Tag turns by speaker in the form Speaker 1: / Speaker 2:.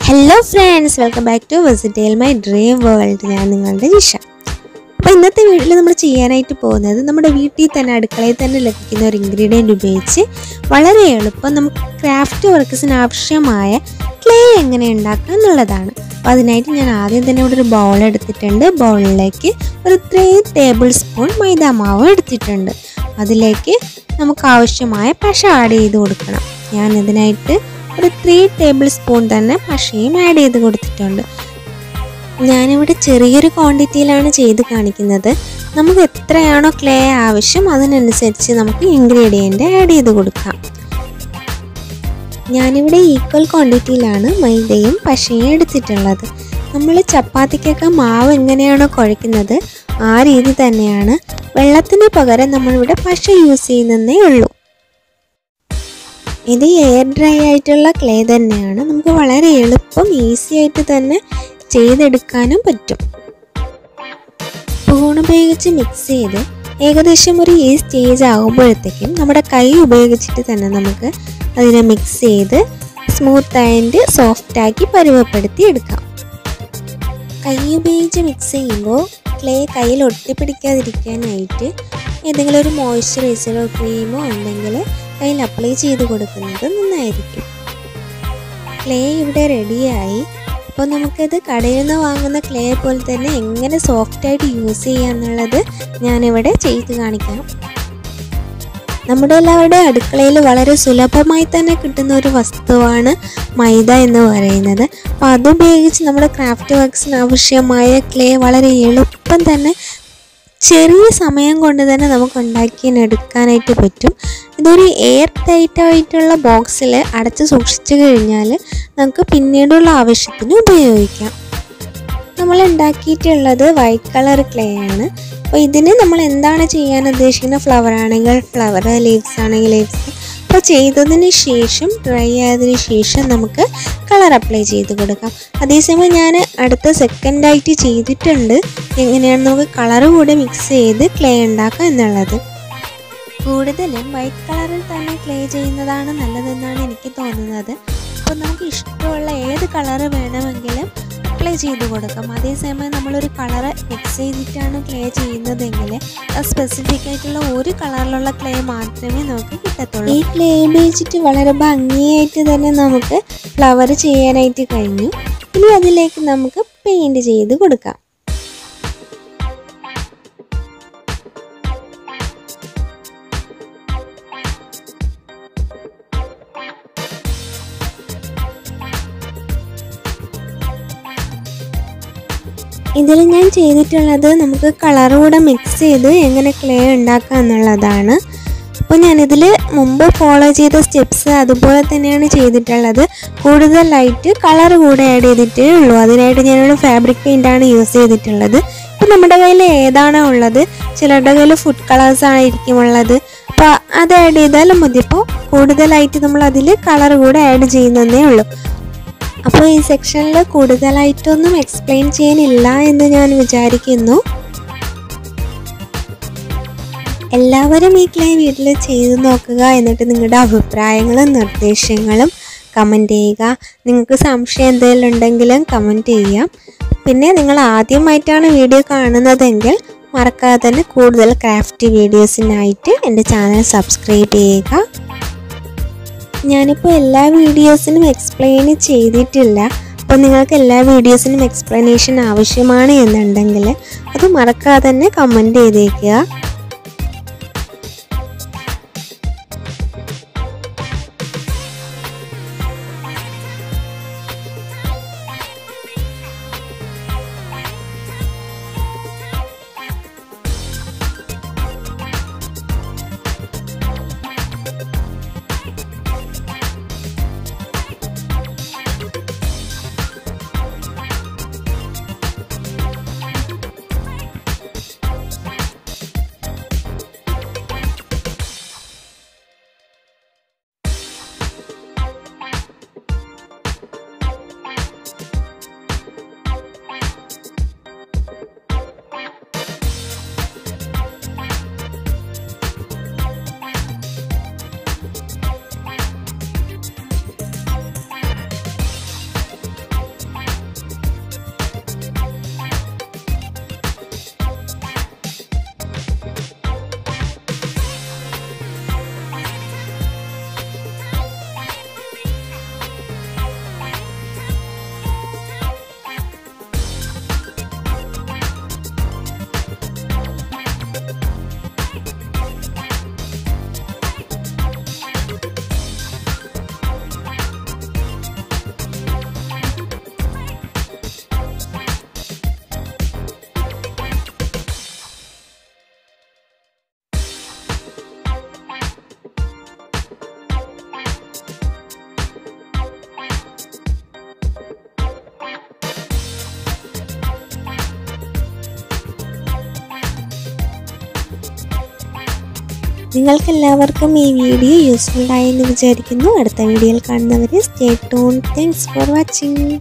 Speaker 1: Hello friends, welcome back to Versatile My Dream World. ഞാൻ നിങ്ങളുടെ ജിഷ. അപ്പോൾ ഇന്നത്തെ വീഡിയോയിൽ നമ്മൾ ചെയ്യാനായിട്ട് പോകുന്നത് നമ്മുടെ വീട്ടിൽ തന്നെ അടുക്കളയിൽ തന്നെ ലഭിക്കുന്ന ഒരു ഇൻഗ്രീഡിയൻറ്റ് ഉപയോഗിച്ച് വളരെ എളുപ്പം നമുക്ക് ക്രാഫ്റ്റ് വർക്ക്സിന് ആവശ്യമായ ക്ലേ എങ്ങനെ ഉണ്ടാക്കാം എന്നുള്ളതാണ്. അപ്പോൾ അതിനായിട്ട് ഞാൻ ആദ്യം തന്നെ ഇവിടെ ഒരു ബൗൾ എടുത്തിട്ടുണ്ട്. ബൗളിലേക്ക് ഒരു 3 ടേബിൾ സ്പൂൺ മൈദ മാവ് എടുത്തിട്ടുണ്ട്. അതിലേക്ക് നമുക്ക് ആവശ്യമായ പശ ആഡ് ചെയ്ത് കൊടുക്കണം. ഞാൻ ഇതിനായിട്ട് ഒരു 3 ടേബിൾ സ്പൂൺ തന്നെ പശയും ആഡ് ചെയ്ത് കൊടുത്തിട്ടുണ്ട്. ഞാനിവിടെ ചെറിയൊരു ക്വാണ്ടിറ്റിയിലാണ് ചെയ്ത് കാണിക്കുന്നത്. നമുക്ക് എത്രയാണോ ക്ലേ ആവശ്യം അതിനനുസരിച്ച് നമുക്ക് ഇൻഗ്രീഡിയൻ്റ് ആഡ് ചെയ്ത് കൊടുക്കാം. ഞാനിവിടെ ഈക്വൽ ക്വാണ്ടിറ്റിയിലാണ് മൈദയും പശയും എടുത്തിട്ടുള്ളത്. നമ്മൾ ചപ്പാത്തിക്കൊക്കെ മാവ് എങ്ങനെയാണോ കുഴയ്ക്കുന്നത് ആ രീതി തന്നെയാണ്. വെള്ളത്തിന് പകരം നമ്മളിവിടെ പശ യൂസ് ചെയ്യുന്നതേ ഉള്ളൂ. ഇത് എയർ ഡ്രൈ ആയിട്ടുള്ള ക്ലേ തന്നെയാണ്. നമുക്ക് വളരെ എളുപ്പം ഈസി ആയിട്ട് തന്നെ ചെയ്തെടുക്കാനും പറ്റും. സ്പൂൺ ഉപയോഗിച്ച് മിക്സ് ചെയ്ത് ഏകദേശം ഒരു ഈ സ്റ്റേജ് ആകുമ്പോഴത്തേക്കും നമ്മുടെ കൈ ഉപയോഗിച്ചിട്ട് തന്നെ നമുക്ക് അതിനെ മിക്സ് ചെയ്ത് സ്മൂത്ത് ആൻഡ് സോഫ്റ്റ് ആക്കി പരുവപ്പെടുത്തി എടുക്കാം. കൈ ഉപയോഗിച്ച് മിക്സ് ചെയ്യുമ്പോൾ ക്ലേ കയ്യിൽ ഒട്ടിപ്പിടിക്കാതിരിക്കാനായിട്ട് ഏതെങ്കിലും ഒരു മോയ്സ്ചറൈസറോ ക്രീമോ ഉണ്ടെങ്കിൽ കയ്യിൽ അപ്ലൈ ചെയ്ത് കൊടുക്കുന്നത് നന്നായിരിക്കും. ക്ലേ ഇവിടെ റെഡിയായി. അപ്പോൾ നമുക്കത് കടയിൽ നിന്ന് വാങ്ങുന്ന ക്ലേ പോലെ തന്നെ എങ്ങനെ സോഫ്റ്റായിട്ട് യൂസ് ചെയ്യുക എന്നുള്ളത് ഞാനിവിടെ ചെയ്ത് കാണിക്കാം. നമ്മുടെ എല്ലാവരുടെ അടുക്കളയിൽ വളരെ സുലഭമായി തന്നെ കിട്ടുന്ന ഒരു വസ്തുവാണ് മൈദ എന്ന് പറയുന്നത്. അപ്പോൾ അതുപയോഗിച്ച് നമ്മുടെ ക്രാഫ്റ്റ് വർക്ക്സിന് ആവശ്യമായ ക്ലേ വളരെ എളുപ്പം തന്നെ ചെറിയ സമയം കൊണ്ട് തന്നെ നമുക്ക് ഉണ്ടാക്കിയെടുക്കാനായിട്ട് പറ്റും. ഇതൊരു എയർ ടൈറ്റ് ആയിട്ടുള്ള ബോക്സിൽ അടച്ച് സൂക്ഷിച്ചു കഴിഞ്ഞാൽ നമുക്ക് പിന്നീടുള്ള ആവശ്യത്തിന് ഉപയോഗിക്കാം. നമ്മൾ ഉണ്ടാക്കിയിട്ടുള്ളത് വൈറ്റ് കളർ ക്ലേ ആണ്. അപ്പോൾ ഇതിന് നമ്മൾ എന്താണ് ചെയ്യാൻ ഉദ്ദേശിക്കുന്ന ഫ്ലവർ ആണെങ്കിൽ ഫ്ലവർ, ലീവ്സ് ആണെങ്കിൽ ലീവ്സ്. അപ്പോൾ ചെയ്തതിന് ശേഷം ഡ്രൈ ആയതിനു ശേഷം നമുക്ക് കളർ അപ്ലൈ ചെയ്ത് കൊടുക്കാം. അതേസമയം ഞാൻ അടുത്ത സെക്കൻഡായിട്ട് ചെയ്തിട്ടുണ്ട് എങ്ങനെയാണ് നമുക്ക് കളർ കൂടെ മിക്സ് ചെയ്ത് ക്ലേ ഉണ്ടാക്കാം എന്നുള്ളത്. കൂടുതലും വൈറ്റ് കളറിൽ തന്നെ ക്ലേ ചെയ്യുന്നതാണ് നല്ലതെന്നാണ് എനിക്ക് തോന്നുന്നത്. അപ്പോൾ നമുക്ക് ഇഷ്ടമുള്ള ഏത് കളറ് വേണമെങ്കിലും അപ്ലൈ ചെയ്ത് കൊടുക്കാം. അതേസമയം നമ്മളൊരു കളറ് മിക്സ് ചെയ്തിട്ടാണ് ക്ലേ ചെയ്യുന്നതെങ്കിൽ സ്പെസിഫിക് ആയിട്ടുള്ള ഒരു കളറിലുള്ള ക്ലേ മാത്രമേ നമുക്ക് കിട്ടത്തുള്ളൂ. ഈ ക്ലേ ഉപയോഗിച്ചിട്ട് വളരെ ഭംഗിയായിട്ട് തന്നെ നമുക്ക് ഫ്ലവർ ചെയ്യാനായിട്ട് കഴിഞ്ഞു. ഇനി അതിലേക്ക് നമുക്ക് പെയിൻറ് ചെയ്ത് കൊടുക്കാം. ഇതിൽ ഞാൻ ചെയ്തിട്ടുള്ളത് നമുക്ക് കളർ കൂടെ മിക്സ് ചെയ്ത് എങ്ങനെ ക്ലേ ഉണ്ടാക്കുക എന്നുള്ളതാണ്. അപ്പോൾ ഞാനിതിൽ മുമ്പ് ഫോളോ ചെയ്ത സ്റ്റെപ്സ് അതുപോലെ തന്നെയാണ് ചെയ്തിട്ടുള്ളത്. കൂടുതലായിട്ട് കളർ കൂടെ ആഡ് ചെയ്തിട്ടേ ഉള്ളൂ. അതിനായിട്ട് ഞാനൊരു ഫാബ്രിക് പെയിൻ്റാണ് യൂസ് ചെയ്തിട്ടുള്ളത്. ഇപ്പോൾ നമ്മുടെ കയ്യിൽ ഏതാണോ ഉള്ളത്, ചിലരുടെ കയ്യിൽ ഫുഡ് കളേഴ്സ് ആയിരിക്കും ഉള്ളത്. അപ്പോൾ അത് ആഡ് ചെയ്താലും മതി. അപ്പോൾ കൂടുതലായിട്ട് നമ്മൾ അതിൽ കളർ കൂടെ ആഡ് ചെയ്യുന്നതേ ഉള്ളൂ. അപ്പോൾ ഈ സെക്ഷനിൽ കൂടുതലായിട്ടൊന്നും എക്സ്പ്ലെയിൻ ചെയ്യാനില്ല എന്ന് ഞാൻ വിചാരിക്കുന്നു. എല്ലാവരും ഈ ക്ലേ വീട്ടിൽ ചെയ്ത് നോക്കുക. എന്നിട്ട് നിങ്ങളുടെ അഭിപ്രായങ്ങളും നിർദ്ദേശങ്ങളും കമൻറ്റ് ചെയ്യുക. നിങ്ങൾക്ക് സംശയം എന്തെങ്കിലും ഉണ്ടെങ്കിലും കമൻറ്റ് ചെയ്യാം. പിന്നെ നിങ്ങൾ ആദ്യമായിട്ടാണ് വീഡിയോ കാണുന്നതെങ്കിൽ മറക്കാതെ തന്നെ കൂടുതൽ ക്രാഫ്റ്റ് വീഡിയോസിനായിട്ട് എൻ്റെ ചാനൽ സബ്സ്ക്രൈബ് ചെയ്യുക. ഞാനിപ്പോൾ എല്ലാ വീഡിയോസിനും എക്സ്പ്ലെയിൻ ചെയ്തിട്ടില്ല. അപ്പോൾ നിങ്ങൾക്ക് എല്ലാ വീഡിയോസിനും എക്സ്പ്ലനേഷൻ ആവശ്യമാണ് എന്നുണ്ടെങ്കിൽ അത് മറക്കാതെ തന്നെ കമൻറ്റ് ചെയ്തേക്കുക. നിങ്ങൾക്ക് എല്ലാവർക്കും ഈ വീഡിയോ യൂസ്ഫുൾ ആയെന്ന് വിചാരിക്കുന്നു. അടുത്ത വീഡിയോയിൽ കാണുന്നവരെ stay tuned. Thanks for watching.